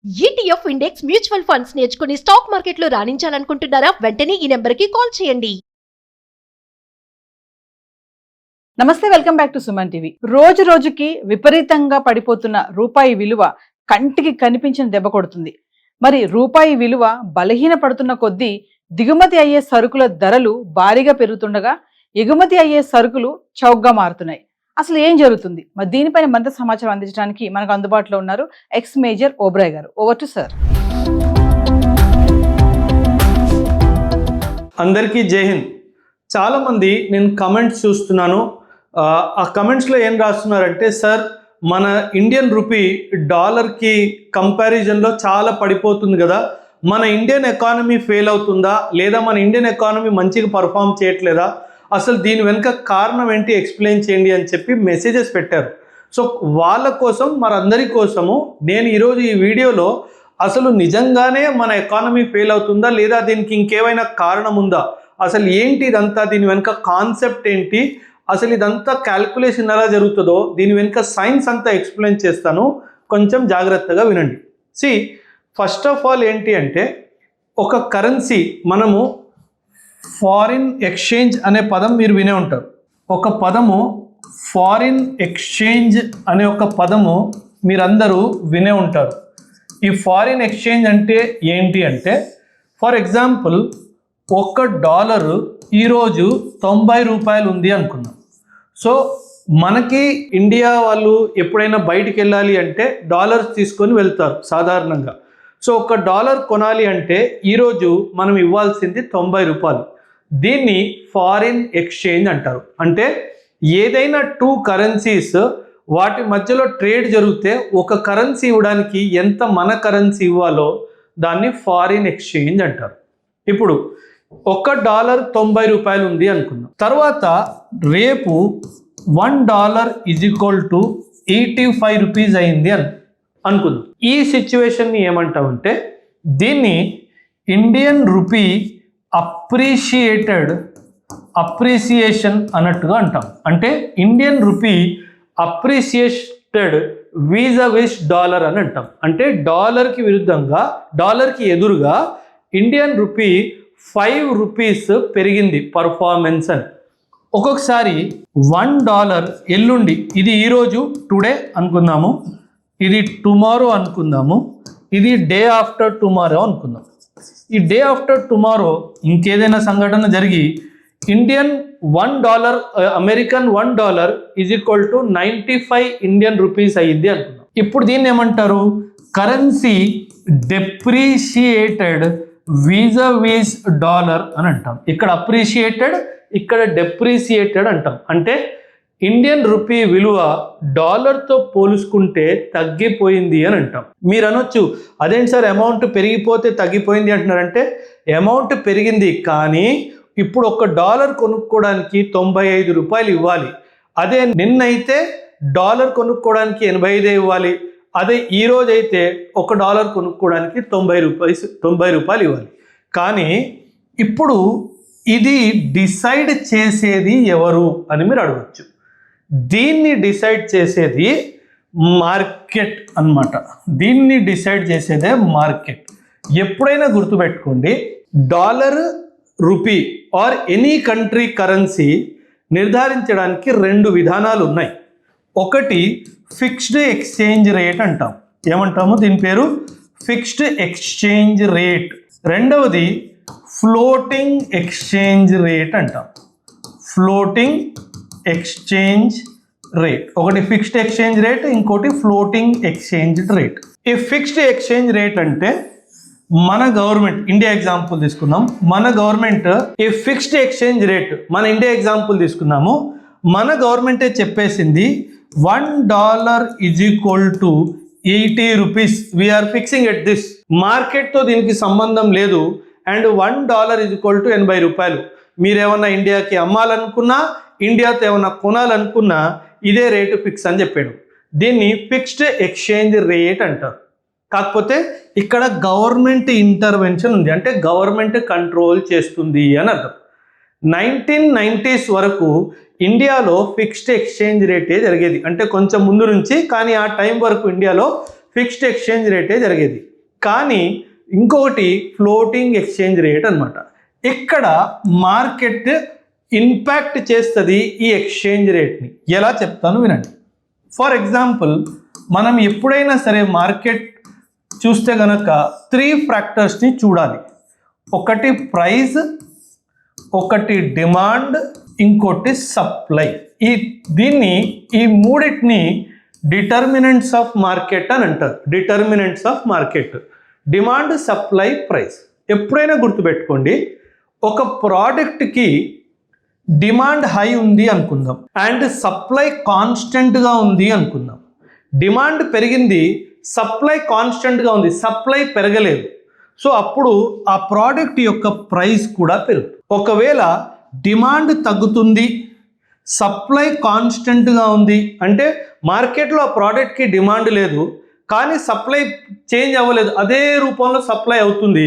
ETF index mutual funds నేర్చుకుని stock మార్కెట్లో రాణించాలనుకుంటున్నారా? వెంటనే ఈ నెంబర్కి కాల్ చేయండి. నమస్తే, welcome back to Suman TV. రోజు రోజుకి విపరీతంగా పడిపోతున్న రూపాయి విలువ కంటికి కనిపించిన దెబ్బ కొడుతుంది. మరి రూపాయి విలువ బలహీన పడుతున్న కొద్దీ దిగుమతి అయ్యే సరుకుల ధరలు భారీగా పెరుగుతుండగా ఎగుమతి అయ్యే సరుకులు చౌకగా మారుతున్నాయి. అసలు ఏం జరుగుతుంది? మరి దీనిపైన మరింత సమాచారం అందించడానికి మనకు అందుబాటులో ఉన్నారు ఎక్స్ మేజర్ ఓబ్రాయ్ గారు. Over to sir. అందరికీ జై హింద్. చాలామంది నేను కమెంట్స్ చూస్తున్నాను. ఆ కమెంట్స్లో ఏం రాస్తున్నారంటే, సార్ మన ఇండియన్ రూపీ డాలర్కి కంపారిజన్లో చాలా పడిపోతుంది కదా, మన ఇండియన్ ఎకానమీ ఫెయిల్ అవుతుందా, లేదా మన ఇండియన్ ఎకానమీ మంచిగా పర్ఫామ్ చేయట్లేదా, అసలు దీని వెనుక కారణం ఏంటి ఎక్స్ప్లెయిన్ చేయండి అని చెప్పి మెసేజెస్ పెట్టారు. సో వాళ్ళ కోసం, మనందరి కోసము నేను ఈరోజు ఈ వీడియోలో అసలు నిజంగానే మన ఎకానమీ ఫెయిల్ అవుతుందా, లేదా దీనికి ఇంకేమైనా కారణం ఉందా, అసలు ఏంటి ఇదంతా, దీని వెనుక కాన్సెప్ట్ ఏంటి, అసలు ఇదంతా క్యాల్కులేషన్ ఎలా జరుగుతుందో దీని వెనుక సైన్స్ అంతా ఎక్స్ప్లెయిన్ చేస్తాను. కొంచెం జాగ్రత్తగా వినండి. ఫస్ట్ ఆఫ్ ఆల్ ఏంటి అంటే, ఒక కరెన్సీ, మనము ఫారిన్ ఎక్స్చేంజ్ అనే పదం మీరు వినే ఉంటారు. ఒక పదము ఫారిన్ ఎక్స్చేంజ్ అనే ఒక పదము మీరందరూ వినే ఉంటారు. ఈ ఫారిన్ ఎక్స్చేంజ్ అంటే ఏంటి అంటే, ఫర్ ఎగ్జాంపుల్ $1 ఈరోజు 90 రూపాయలు ఉంది అనుకుందాం. సో మనకి ఇండియా వాళ్ళు ఎప్పుడైనా బయటికి వెళ్ళాలి అంటే డాలర్స్ తీసుకొని వెళ్తారు సాధారణంగా. సో $1 కొనాలి అంటే ఈరోజు మనం ఇవ్వాల్సింది 90 రూపాయలు. దీన్ని ఫారిన్ ఎక్స్చేంజ్ అంటారు. అంటే ఏదైనా టూ కరెన్సీస్ వాటి మధ్యలో ట్రేడ్ జరిగితే ఒక కరెన్సీ ఇవ్వడానికి ఎంత మన కరెన్సీ ఇవ్వాలో దాన్ని ఫారిన్ ఎక్స్చేంజ్ అంటారు. ఇప్పుడు $1 90 రూపాయలు ఉంది అనుకుందాం. తర్వాత రేపు $1 = 85 రూపీస్ అయింది అనుకుందాం. ఈ సిచ్యువేషన్ని ఏమంటామంటే, దీన్ని ఇండియన్ రూపీ అప్రిసియేషన్ అన్నట్టుగా అంటాం. అంటే ఇండియన్ రూపీ అప్రిసియేటెడ్ వీజవిస్ డాలర్ అని అంటాం. అంటే డాలర్కి విరుద్ధంగా, డాలర్కి ఎదురుగా ఇండియన్ రూపీ 5 రూపీస్ పెరిగింది పర్ఫార్మెన్స్ అని. ఒక్కొక్కసారి $1 ఎల్లుండి, ఇది ఈరోజు టుడే అనుకుందాము, ఇది టుమారో అనుకుందాము, ఇది డే ఆఫ్టర్ టుమారో అనుకుందాం. ఈ డే ఆఫ్టర్ టుమారో ఇంకేదైనా సంఘటన జరిగి ఇండియన్ $1 అమెరికన్ $1 = 95 ఇండియన్ రూపీస్ అయ్యింది అనుకుందాం. ఇప్పుడు దీన్ని ఏమంటారు? కరెన్సీ డెప్రిషియేటెడ్ వీజవిస్ డాలర్ అని అంటాం. ఇక్కడ అప్రిషియేటెడ్, ఇక్కడ డెప్రిషియేటెడ్ అంటాం. అంటే ఇండియన్ రూపీ విలువ డాలర్తో పోల్చుకుంటే తగ్గిపోయింది అని అంటాం. మీరు అనొచ్చు, అదేంటి సార్ అమౌంట్ పెరిగిపోతే తగ్గిపోయింది అంటున్నారంటే, అమౌంట్ పెరిగింది కానీ ఇప్పుడు $1 కొనుక్కోవడానికి 95 రూపాయలు ఇవ్వాలి. అదే నిన్నైతే డాలర్ కొనుక్కోవడానికి 85 ఇవ్వాలి. అదే ఈరోజు అయితే $1 కొనుక్కోవడానికి 90 రూపాయలు ఇవ్వాలి. కానీ ఇప్పుడు ఇది డిసైడ్ చేసేది ఎవరు అని మీరు అడగచ్చు. దీన్ని డిసైడ్ చేసేది మార్కెట్ అన్నమాట. దీన్ని డిసైడ్ చేసేదే మార్కెట్. ఎప్పుడైనా గుర్తుపెట్టుకోండి, dollar, rupee or any country currency నిర్ధారించడానికి 2 విధానాలు ఉన్నాయి. ఒకటి ఫిక్స్డ్ ఎక్స్చేంజ్ రేట్ అంటాం. ఏమంటాము? దీని పేరు ఫిక్స్డ్ ఎక్స్చేంజ్ రేట్. రెండవది ఫ్లోటింగ్ ఎక్స్చేంజ్ రేట్ అంటాం. Floating exchange rate. ఒకటి ఫిక్స్డ్ ఎక్స్చేంజ్ రేట్, ఇంకోటి ఫ్లోటింగ్ ఎక్స్చేంజ్ రేట్. ఈ ఫిక్స్డ్ ఎక్స్చేంజ్ రేట్ అంటే, మన గవర్నమెంట్, ఇండియా ఎగ్జాంపుల్ తీసుకుందాం. మన గవర్నమెంట్ ఈ ఫిక్స్డ్ ఎక్స్చేంజ్ రేట్, మన ఇండియా ఎగ్జాంపుల్ తీసుకున్నాము, మన గవర్నమెంటే చెప్పేసింది $1 = 80 rupees. We are fixing at this. మార్కెట్తో దీనికి సంబంధం లేదు. అండ్ $1 = 80 రూపాయలు. మీరేమన్నా ఇండియాకి అమ్మాలనుకున్నా, ఇండియాతో ఏమన్నా కొనాలనుకున్నా ఇదే రేటు ఫిక్స్ అని చెప్పాడు. దీన్ని ఫిక్స్డ్ ఎక్స్చేంజ్ రేట్ అంటారు. కాకపోతే ఇక్కడ గవర్నమెంట్ ఇంటర్వెన్షన్ ఉంది, అంటే గవర్నమెంట్ కంట్రోల్ చేస్తుంది అని అర్థం. 1990s వరకు ఇండియాలో ఫిక్స్డ్ ఎక్స్చేంజ్ రేటే జరిగేది. అంటే కొంచెం ముందు నుంచి, కానీ ఆ టైం వరకు ఇండియాలో ఫిక్స్డ్ ఎక్స్చేంజ్ రేటే జరిగేది. కానీ ఇంకొకటి ఫ్లోటింగ్ ఎక్స్చేంజ్ రేట్ అన్నమాట. ఇక్కడ మార్కెట్ ఇంపాక్ట్ చేస్తుంది ఈ ఎక్స్చేంజ్ రేట్ని. ఎలా చెప్తాను వినండి. ఫర్ ఎగ్జాంపుల్, మనం ఎప్పుడైనా సరే మార్కెట్ చూస్తే కనుక 3 ఫ్యాక్టర్స్ని చూడాలి. ఒకటి ప్రైస్, ఒకటి డిమాండ్, ఇంకోటి సప్లై. ఈ మూడింటిని డిటర్మినెంట్స్ ఆఫ్ మార్కెట్ అని అంటారు. Determinants of market demand, supply, price. ఎప్పుడైనా గుర్తుపెట్టుకోండి, ఒక ప్రోడక్ట్కి డిమాండ్ హై ఉంది అనుకుందాం అండ్ సప్లై కాన్స్టెంట్గా ఉంది అనుకుందాం. డిమాండ్ పెరిగింది, సప్లై కాన్స్టెంట్గా ఉంది, సప్లై పెరగలేదు. సో అప్పుడు ఆ ప్రోడక్ట్ యొక్క ప్రైస్ కూడా పెరుగుతుంది. ఒకవేళ డిమాండ్ తగ్గుతుంది, సప్లై కాన్స్టెంట్గా ఉంది అంటే మార్కెట్లో ఆ ప్రోడక్ట్కి డిమాండ్ లేదు కానీ సప్లై చేంజ్ అవ్వలేదు, అదే రూపంలో సప్లై అవుతుంది.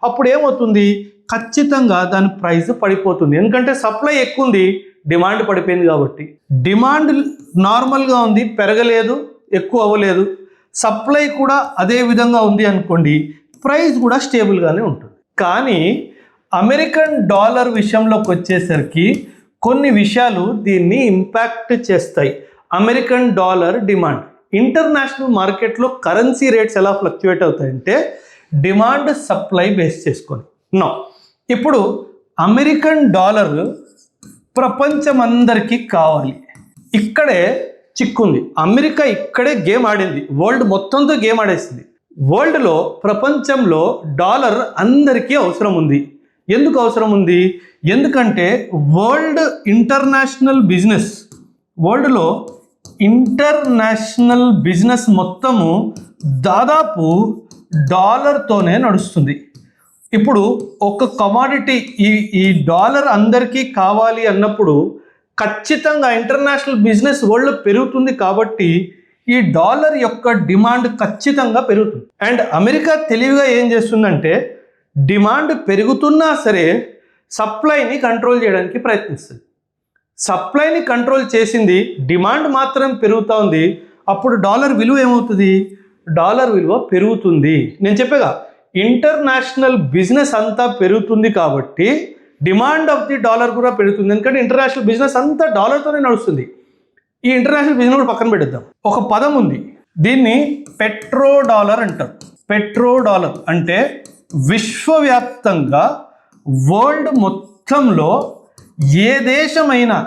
అప్పుడు ఏమవుతుంది, ఖచ్చితంగా దాని ప్రైస్ పడిపోతుంది. ఎందుకంటే సప్లై ఎక్కువ ఉంది, డిమాండ్ పడిపోయింది కాబట్టి. డిమాండ్ నార్మల్గా ఉంది, పెరగలేదు, ఎక్కువ అవ్వలేదు, సప్లై కూడా అదే విధంగా ఉంది అనుకోండి, ప్రైస్ కూడా స్టేబుల్గానే ఉంటుంది. కానీ అమెరికన్ డాలర్ విషయంలోకి వచ్చేసరికి కొన్ని విషయాలు దీన్ని ఇంపాక్ట్ చేస్తాయి. అమెరికన్ డాలర్ డిమాండ్, ఇంటర్నేషనల్ మార్కెట్లో కరెన్సీ రేట్స్ ఎలా ఫ్లక్చువేట్ అవుతాయంటే డిమాండ్ సప్లై బేస్ చేసుకొని. ఇప్పుడు అమెరికన్ డాలర్ ప్రపంచం అందరికీ కావాలి. ఇక్కడే చిక్కుంది. అమెరికా ఇక్కడే గేమ్ ఆడింది, వరల్డ్ మొత్తంతో గేమ్ ఆడేసింది. వరల్డ్లో, ప్రపంచంలో డాలర్ అందరికీ అవసరం ఉంది. ఎందుకు అవసరం ఉంది? ఎందుకంటే వరల్డ్లో ఇంటర్నేషనల్ బిజినెస్ మొత్తము దాదాపు డాలర్తోనే నడుస్తుంది. ఇప్పుడు ఒక కమాడిటీ ఈ డాలర్ అందరికీ కావాలి అన్నప్పుడు ఖచ్చితంగా ఇంటర్నేషనల్ బిజినెస్ వరల్డ్లో పెరుగుతుంది కాబట్టి ఈ డాలర్ యొక్క డిమాండ్ ఖచ్చితంగా పెరుగుతుంది. అండ్ అమెరికా తెలివిగా ఏం చేస్తుందంటే డిమాండ్ పెరుగుతున్నా సరే సప్లైని కంట్రోల్ చేయడానికి ప్రయత్నిస్తుంది. సప్లైని కంట్రోల్ చేసింది, డిమాండ్ మాత్రం పెరుగుతూ ఉంది. అప్పుడు డాలర్ విలువ ఏమవుతుంది? డాలర్ విలువ పెరుగుతుంది. నేను చెప్పేగా ఇంటర్నేషనల్ బిజినెస్ అంతా పెరుగుతుంది కాబట్టి డిమాండ్ ఆఫ్ ది డాలర్ కూడా పెరుగుతుంది. ఎందుకంటే ఇంటర్నేషనల్ బిజినెస్ అంతా డాలర్తోనే నడుస్తుంది. ఈ ఇంటర్నేషనల్ బిజినెస్ కూడా పక్కన పెడదాం. ఒక పదం ఉంది, దీన్ని పెట్రో డాలర్ అంటారు. పెట్రో డాలర్ అంటే విశ్వవ్యాప్తంగా వరల్డ్ మొత్తంలో ఏ దేశమైనా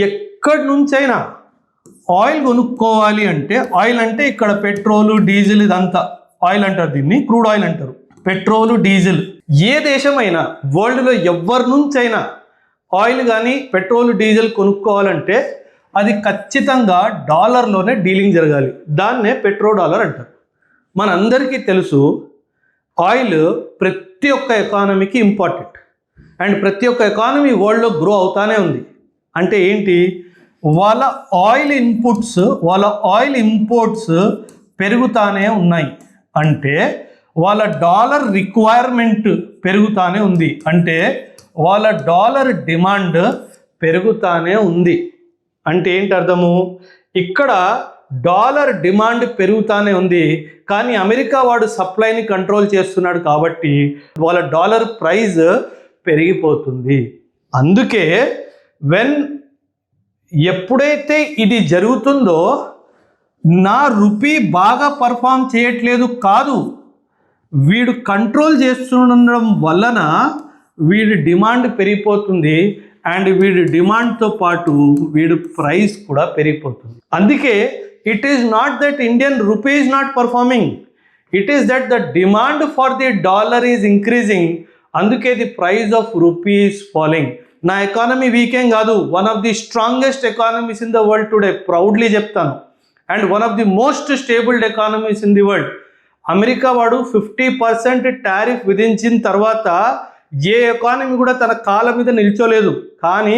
ఎక్కడి నుంచైనా ఆయిల్ కొనుక్కోవాలి అంటే, ఆయిల్ అంటే ఇక్కడ పెట్రోలు, డీజిల్, ఇదంతా ఆయిల్ అంటారు, దీన్ని క్రూడ్ ఆయిల్ అంటారు. పెట్రోలు, డీజిల్ ఏ దేశమైనా వరల్డ్లో ఎవరి నుంచైనా ఆయిల్ కానీ పెట్రోల్, డీజిల్ కొనుక్కోవాలంటే అది ఖచ్చితంగా డాలర్లోనే డీలింగ్ జరగాలి. దాన్నే పెట్రో డాలర్ అంటారు. మనందరికీ తెలుసు ఆయిల్ ప్రతి ఒక్క ఎకానమీకి ఇంపార్టెంట్ అండ్ ప్రతి ఒక్క ఎకానమీ వరల్డ్లో గ్రో అవుతానే ఉంది. అంటే ఏంటి, వాళ్ళ ఆయిల్ ఇంపోర్ట్స్ పెరుగుతానే ఉన్నాయి. అంటే వాళ్ళ డాలర్ రిక్వైర్మెంట్ పెరుగుతానే ఉంది. అంటే వాళ్ళ డాలర్ డిమాండ్ పెరుగుతానే ఉంది. అంటే ఏంటి అర్థము, ఇక్కడ డాలర్ డిమాండ్ పెరుగుతానే ఉంది కానీ అమెరికా వాడు సప్లైని కంట్రోల్ చేస్తున్నాడు కాబట్టి వాళ్ళ డాలర్ ప్రైస్ పెరిగిపోతుంది. అందుకే ఎప్పుడైతే ఇది జరుగుతుందో నా రూపీ బాగా పర్ఫామ్ చేయట్లేదు కాదు, వీడు కంట్రోల్ చేస్తుండడం వలన వీడి డిమాండ్ పెరిగిపోతుంది అండ్ వీడి డిమాండ్తో పాటు వీడి ప్రైస్ కూడా పెరిగిపోతుంది. అందుకే it is not that Indian rupee is not performing, it is that the demand for the dollar is increasing. అందుకే the price of rupee is falling. నా ఎకానమీ వీకేం కాదు, one of the strongest economies in the world today, proudly చెప్తాను. And one of the most stabled economies in the world. America వాడు 50% tariff విధించిన తర్వాత ఏ economy కూడా తన కాళ్ళ మీద నిల్చోలేదు. కానీ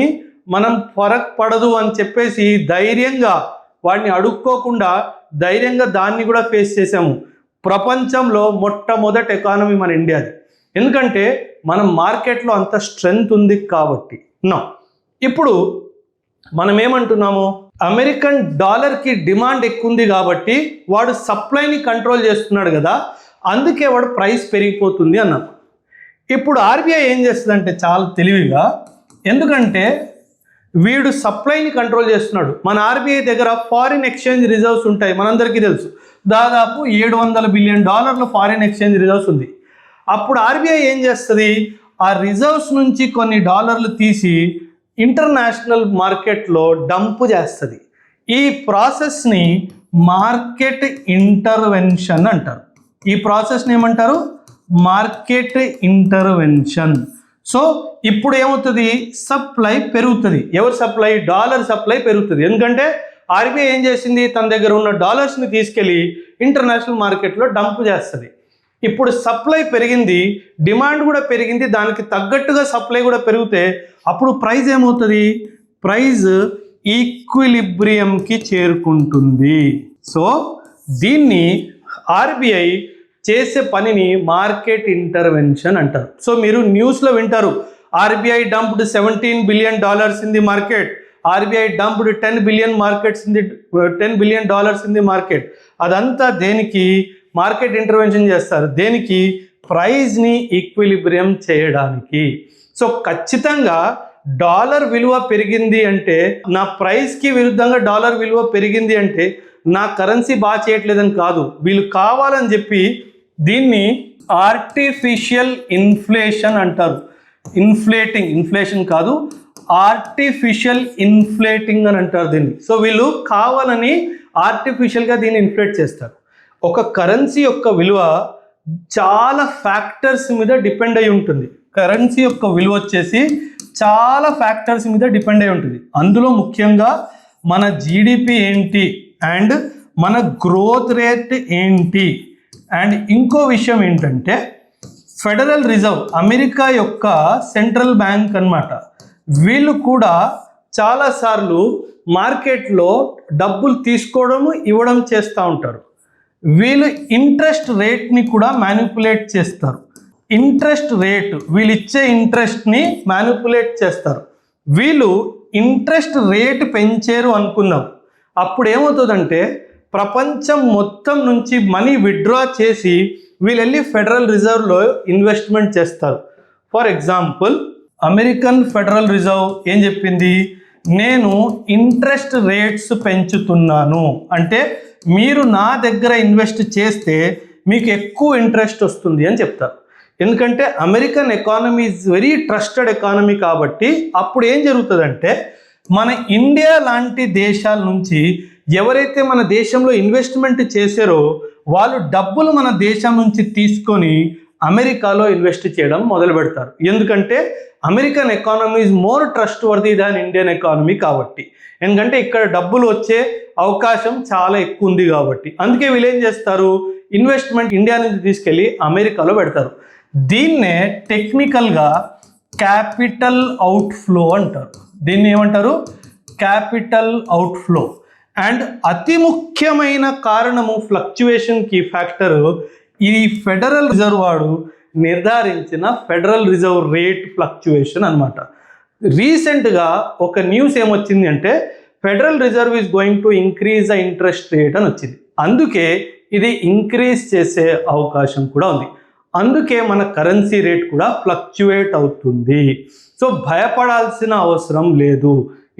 మనం ఫరక్ పడదు అని చెప్పేసి ధైర్యంగా వాడిని అడుక్కోకుండా ధైర్యంగా దాన్ని కూడా ఫేస్ చేసాము. ప్రపంచంలో మొట్టమొదటి ఎకానమీ మన ఇండియాది. ఎందుకంటే మనం మార్కెట్లో అంత స్ట్రెంగ్త్ ఉంది కాబట్టి. ఇప్పుడు మనం ఏమంటున్నాము, అమెరికన్ డాలర్కి డిమాండ్ ఎక్కువ ఉంది కాబట్టి వాడు సప్లైని కంట్రోల్ చేస్తున్నాడు కదా, అందుకే వాడు ప్రైస్ పెరిగిపోతుంది అన్నాం. ఇప్పుడు ఆర్బీఐ ఏం చేస్తుందంటే చాలా తెలివిగా, ఎందుకంటే వీడు సప్లైని కంట్రోల్ చేస్తున్నాడు. మన ఆర్బీఐ దగ్గర ఫారిన్ ఎక్స్చేంజ్ రిజర్వ్స్ ఉంటాయి, మనందరికీ తెలుసు. దాదాపు $700 బిలియన్ ఫారిన్ ఎక్స్చేంజ్ రిజర్వ్స్ ఉంది. అప్పుడు ఆర్బీఐ ఏం చేస్తుంది, ఆ రిజర్వ్స్ నుంచి కొన్ని డాలర్లు తీసి ఇంటర్నేషనల్ మార్కెట్లో డంప్ చేస్తుంది. ఈ ప్రాసెస్ని మార్కెట్ ఇంటర్వెన్షన్ అంటారు. ఈ ప్రాసెస్ని ఏమంటారు, మార్కెట్ ఇంటర్వెన్షన్. సో ఇప్పుడు ఏమవుతుంది, సప్లై పెరుగుతుంది. ఎవరు సప్లై, డాలర్ సప్లై పెరుగుతుంది. ఎందుకంటే ఆర్బీఐ ఏం చేసింది, తన దగ్గర ఉన్న డాలర్స్ని తీసుకెళ్ళి ఇంటర్నేషనల్ మార్కెట్లో డంప్ చేస్తుంది. ఇప్పుడు సప్లై పెరిగింది, డిమాండ్ కూడా పెరిగింది, దానికి తగ్గట్టుగా సప్లై కూడా పెరిగితే అప్పుడు ప్రైస్ ఏమవుతుంది, ప్రైస్ ఈక్విలిబ్రియంకి చేరుకుంటుంది. సో దీన్ని ఆర్బీఐ చేసే పనిని మార్కెట్ ఇంటర్వెన్షన్ అంటారు. సో మీరు న్యూస్లో వింటారు, RBI dumped $17 billion in the market, RBI dumped $10 billion in the market. అదంతా దేనికి, మార్కెట్ ఇంటర్వెన్షన్ చేస్తారు. దేనికి, ప్రైస్ని ఈక్విలిబ్రియం చేయడానికి. సో ఖచ్చితంగా డాలర్ విలువ పెరిగింది అంటే, నా ప్రైస్కి విరుద్ధంగా డాలర్ విలువ పెరిగింది అంటే నా కరెన్సీ బాగా చేయట్లేదని కాదు, వీళ్ళు కావాలని చెప్పి దీన్ని ఆర్టిఫిషియల్ ఇన్ఫ్లేషన్ అంటారు. ఇన్ఫ్లేషన్ కాదు, ఆర్టిఫిషియల్ ఇన్ఫ్లేటింగ్ అని అంటారు దీన్ని. సో వీళ్ళు కావాలని ఆర్టిఫిషియల్గా దీన్ని ఇన్ఫ్లేట్ చేస్తారు. ఒక కరెన్సీ యొక్క విలువ చాలా ఫ్యాక్టర్స్ మీద డిపెండ్ అయి ఉంటుంది. కరెన్సీ యొక్క విలువ వచ్చేసి చాలా ఫ్యాక్టర్స్ మీద డిపెండ్ అయి ఉంటుంది. అందులో ముఖ్యంగా మన జీడిపి ఏంటి, అండ్ మన గ్రోత్ రేట్ ఏంటి, అండ్ ఇంకో విషయం ఏంటంటే ఫెడరల్ రిజర్వ్, అమెరికా యొక్క సెంట్రల్ బ్యాంక్ అన్నమాట. వీళ్ళు కూడా చాలాసార్లు మార్కెట్లో డబ్బులు తీసుకోవడము ఇవ్వడం చేస్తూ ఉంటారు. వీళ్ళు ఇంట్రెస్ట్ రేట్ని కూడా మ్యానిపులేట్ చేస్తారు. ఇంట్రెస్ట్ రేట్, వీళ్ళు ఇచ్చే ఇంట్రెస్ట్ని మ్యానిపులేట్ చేస్తారు. వీళ్ళు ఇంట్రెస్ట్ రేట్ పెంచారు అనుకుందాం, అప్పుడు ఏమవుతుందంటే ప్రపంచం మొత్తం నుంచి మనీ విత్డ్రా చేసి వీళ్ళు వెళ్ళి ఫెడరల్ రిజర్వ్లో ఇన్వెస్ట్మెంట్ చేస్తారు. For example, American federal reserve ఏం చెప్పింది, నేను ఇంట్రెస్ట్ రేట్స్ పెంచుతున్నాను అంటే మీరు నా దగ్గర ఇన్వెస్ట్ చేస్తే మీకు ఎక్కువ ఇంట్రెస్ట్ వస్తుంది అని చెప్తారు. ఎందుకంటే American economy is very trusted economy కాబట్టి అప్పుడు ఏం జరుగుతుందంటే మన ఇండియా లాంటి దేశాల నుంచి ఎవరైతే మన దేశంలో ఇన్వెస్ట్మెంట్ చేశారో వాళ్ళు డబ్బులు మన దేశం నుంచి తీసుకొని అమెరికాలో ఇన్వెస్ట్ చేయడం మొదలు పెడతారు. ఎందుకంటే American economy is more trust worthy than Indian economy కాబట్టి. ఎందుకంటే ఇక్కడ డబ్బులు వచ్చే అవకాశం చాలా ఎక్కువ ఉంది కాబట్టి. అందుకే వీళ్ళు ఏం చేస్తారు, ఇన్వెస్ట్మెంట్ ఇండియా నుంచి తీసుకెళ్ళి అమెరికాలో పెడతారు. దీన్నే టెక్నికల్గా క్యాపిటల్ అవుట్ఫ్లో అంటారు. దీన్ని ఏమంటారు, క్యాపిటల్ అవుట్ఫ్లో. అండ్ అతి ముఖ్యమైన కారణము ఫ్లక్చువేషన్కి ఫ్యాక్టరు ఈ ఫెడరల్ రిజర్వ్ వాడు నిర్ధారించిన ఫెడరల్ రిజర్వ్ రేట్ ఫ్లక్చువేషన్ అనమాట. రీసెంట్గా ఒక న్యూస్ ఏమొచ్చింది అంటే federal reserve is going to increase the interest rate అని వచ్చింది. అందుకే ఇది ఇంక్రీజ్ చేసే అవకాశం కూడా ఉంది. అందుకే మన కరెన్సీ రేట్ కూడా ఫ్లక్చువేట్ అవుతుంది. సో భయపడాల్సిన అవసరం లేదు,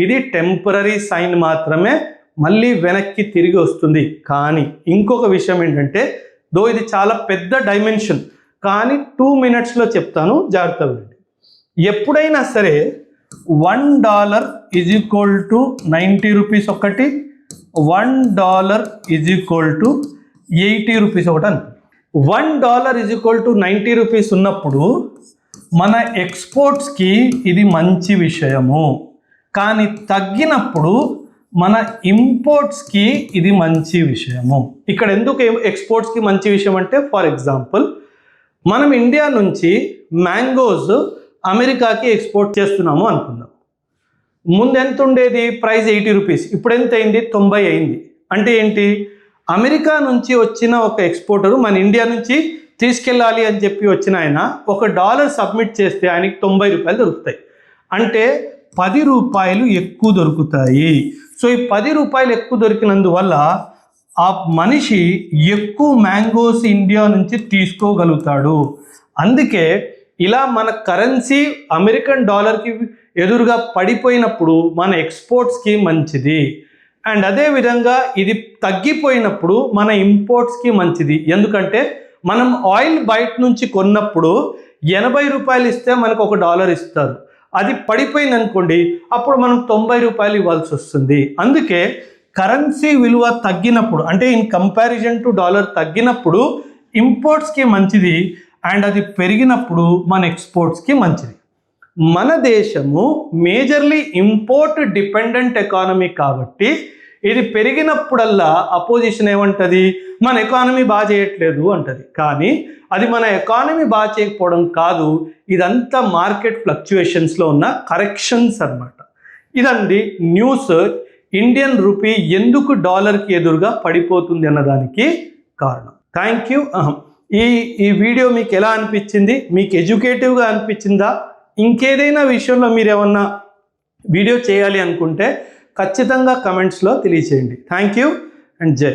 ఇది టెంపరరీ సైన్ మాత్రమే, మళ్ళీ వెనక్కి తిరిగి వస్తుంది. కానీ ఇంకొక విషయం ఏంటంటే, దో ఇది చాలా పెద్ద డైమెన్షన్, కానీ 2 minutesలో చెప్తాను, జాగ్రత్తగా వినండి. ఎప్పుడైనా సరే $1 ఈజ్ ఈక్వల్ టు 90 రూపీస్ ఒకటి, $1 ఈజ్ ఈక్వల్ టు 80 రూపీస్ ఒకటి అని. $1 ఈజ్ ఈక్వల్ టు 90 రూపీస్ ఉన్నప్పుడు మన ఎక్స్పోర్ట్స్కి ఇది మంచి విషయము. కానీ తగ్గినప్పుడు మన ఇంపోర్ట్స్కి ఇది మంచి విషయము. ఇక్కడ ఎందుకు ఎక్స్పోర్ట్స్కి మంచి విషయం అంటే, ఫర్ ఎగ్జాంపుల్ మనం ఇండియా నుంచి మ్యాంగోస్ అమెరికాకి ఎక్స్పోర్ట్ చేస్తున్నాము అనుకుందాం. ముందు ఎంత ఉండేది ప్రైస్, 80 రూపీస్, ఇప్పుడు ఎంత అయింది, 90 అయింది. అంటే ఏంటి, అమెరికా నుంచి వచ్చిన ఒక ఎక్స్పోర్టరు మన ఇండియా నుంచి తీసుకెళ్ళాలి అని చెప్పి వచ్చిన ఆయన $1 సబ్మిట్ చేస్తే ఆయనకి 90 రూపాయలు దొరుకుతాయి. అంటే 10 రూపాయలు ఎక్కువ దొరుకుతాయి. సో ఈ 10 రూపాయలు ఎక్కువ దొరికినందువల్ల ఆ మనిషి ఎక్కువ మ్యాంగోస్ ఇండియా నుంచి తీసుకోగలుగుతాడు. అందుకే ఇలా మన కరెన్సీ అమెరికన్ డాలర్కి ఎదురుగా పడిపోయినప్పుడు మన ఎక్స్పోర్ట్స్కి మంచిది. అండ్ అదేవిధంగా ఇది తగ్గిపోయినప్పుడు మన ఇంపోర్ట్స్కి మంచిది. ఎందుకంటే మనం ఆయిల్ బయట నుంచి కొన్నప్పుడు 80 రూపాయలు ఇస్తే మనకు $1 ఇస్తారు. అది పడిపోయింది అనుకోండి, అప్పుడు మనం 90 రూపాయలు ఇవ్వాల్సి వస్తుంది. అందుకే కరెన్సీ విలువ తగ్గినప్పుడు, అంటే ఇన్ కంపారిజన్ టు డాలర్ తగ్గినప్పుడు ఇంపోర్ట్స్కి మంచిది, అండ్ అది పెరిగినప్పుడు మన ఎక్స్పోర్ట్స్కి మంచిది. మన దేశము మేజర్లీ ఇంపోర్ట్ డిపెండెంట్ ఎకానమీ కాబట్టి ఇది పెరిగినప్పుడల్లా అపోజిషన్ ఏమంటది, మన ఎకానమీ బాగా చేయట్లేదు అంటది. కానీ అది మన ఎకానమీ బాగా చేయకపోవడం కాదు, ఇదంతా మార్కెట్ ఫ్లక్చుయేషన్స్లో ఉన్న కరెక్షన్స్ అన్నమాట. ఇదండి న్యూస్. ఇండియన్ రూపీ ఎందుకు డాలర్కి ఎదురుగా పడిపోతుంది అన్నదానికి కారణం. Thank you. ఈ వీడియో మీకు ఎలా అనిపించింది? మీకు ఎడ్యుకేటివ్గా అనిపించిందా? ఇంకేదైనా విషయంలో మీరు ఏమన్నా వీడియో చేయాలి అనుకుంటే ఖచ్చితంగా కమెంట్స్లో తెలియచేయండి. థ్యాంక్ యూ అండ్ జై.